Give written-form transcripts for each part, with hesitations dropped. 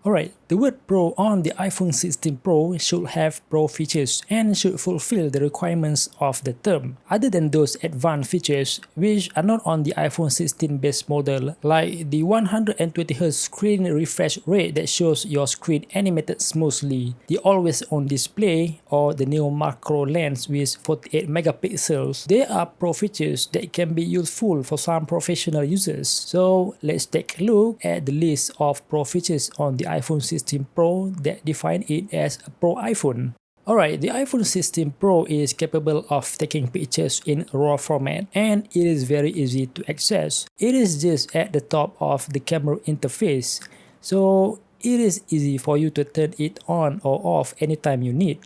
Alright, the word Pro on the iPhone 16 Pro should have Pro features and should fulfill the requirements of the term. Other than those advanced features, which are not on the iPhone 16 base model, like the 120Hz screen refresh rate that shows your screen animated smoothly, the always-on display, or the new macro lens with 48 megapixels, they are Pro features that can be useful for some professional users. So let's take a look at the list of Pro features on the iPhone 16 Pro that define it as a Pro iPhone. Alright, the iPhone 16 Pro is capable of taking pictures in RAW format and it is very easy to access. It is just at the top of the camera interface, so it is easy for you to turn it on or off anytime you need.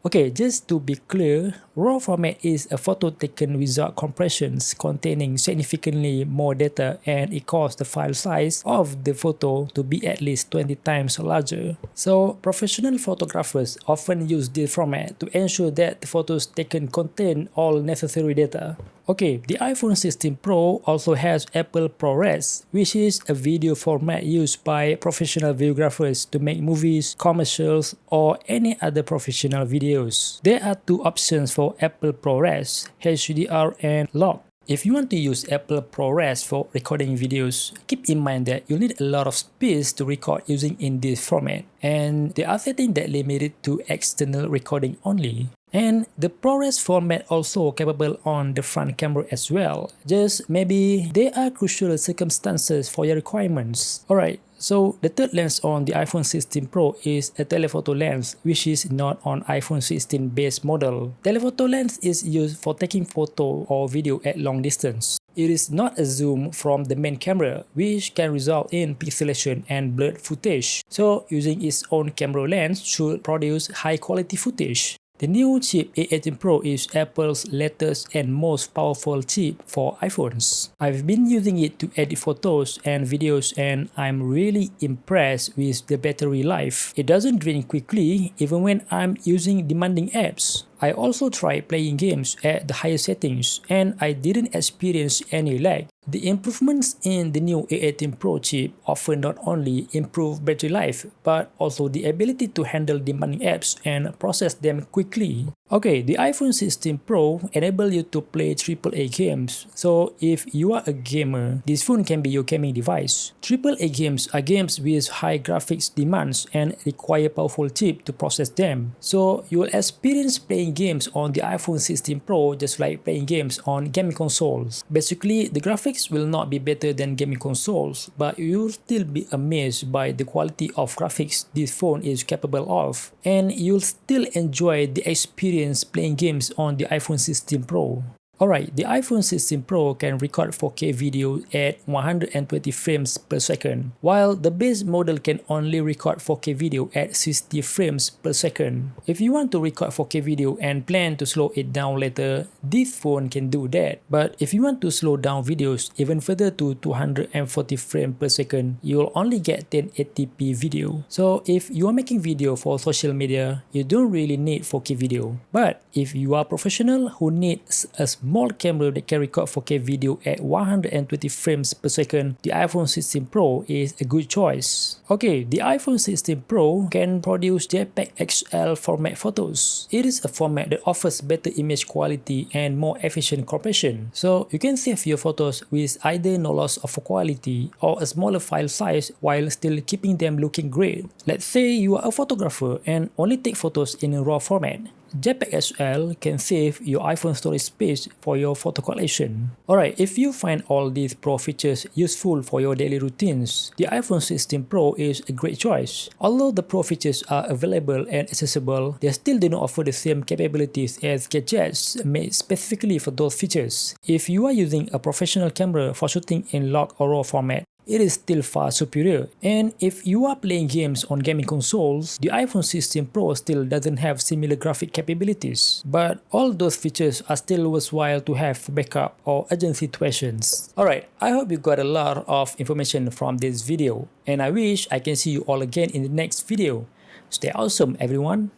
Okay, just to be clear, RAW format is a photo taken without compressions containing significantly more data, and it causes the file size of the photo to be at least 20 times larger. So, professional photographers often use this format to ensure that the photos taken contain all necessary data. Okay, the iPhone 16 Pro also has Apple ProRes, which is a video format used by professional videographers to make movies, commercials, or any other professional videos. There are two options for Apple ProRes, HDR and log. If you want to use Apple ProRes for recording videos, keep in mind that you'll need a lot of space to record using in this format, and there are settings that limit it to external recording only. And the ProRes format also capable on the front camera as well, just maybe there are crucial circumstances for your requirements. Alright, so the third lens on the iPhone 16 Pro is a telephoto lens, which is not on iPhone 16 base model. Telephoto lens is used for taking photo or video at long distance. It is not a zoom from the main camera, which can result in pixelation and blurred footage. So using its own camera lens should produce high quality footage. The new chip A18 Pro is Apple's latest and most powerful chip for iPhones. I've been using it to edit photos and videos, and I'm really impressed with the battery life. It doesn't drain quickly even when I'm using demanding apps. I also tried playing games at the highest settings and I didn't experience any lag. The improvements in the new A18 Pro chip offer not only improved battery life but also the ability to handle demanding apps and process them quickly. Okay, the iPhone 16 Pro enables you to play AAA games. So if you are a gamer, this phone can be your gaming device. AAA games are games with high graphics demands and require powerful chip to process them. So you will experience playing games on the iPhone 16 Pro just like playing games on gaming consoles. Basically, the graphics will not be better than gaming consoles, but you will still be amazed by the quality of graphics this phone is capable of, and you'll still enjoy the experience playing games on the iPhone 16 Pro. Alright, the iPhone 16 Pro can record 4K video at 120 frames per second, while the base model can only record 4K video at 60 frames per second. If you want to record 4K video and plan to slow it down later, this phone can do that. But if you want to slow down videos even further to 240 frames per second, you'll only get 1080p video. So if you are making video for social media, you don't really need 4K video. But if you are a professional who needs a small camera that can record 4K video at 120 frames per second, the iPhone 16 Pro is a good choice. Okay, the iPhone 16 Pro can produce JPEG XL format photos. It is a format that offers better image quality and more efficient compression. So you can save your photos with either no loss of quality or a smaller file size while still keeping them looking great. Let's say you are a photographer and only take photos in a RAW format. JPEG XL can save your iPhone storage space for your photo collection. Alright, if you find all these Pro features useful for your daily routines, the iPhone 16 Pro is a great choice. Although the Pro features are available and accessible, they still do not offer the same capabilities as gadgets made specifically for those features. If you are using a professional camera for shooting in log or RAW format, it is still far superior. And if you are playing games on gaming consoles, the iPhone 16 Pro still doesn't have similar graphic capabilities. But all those features are still worthwhile to have for backup or urgent situations. Alright, I hope you got a lot of information from this video, and I wish I can see you all again in the next video. Stay awesome, everyone!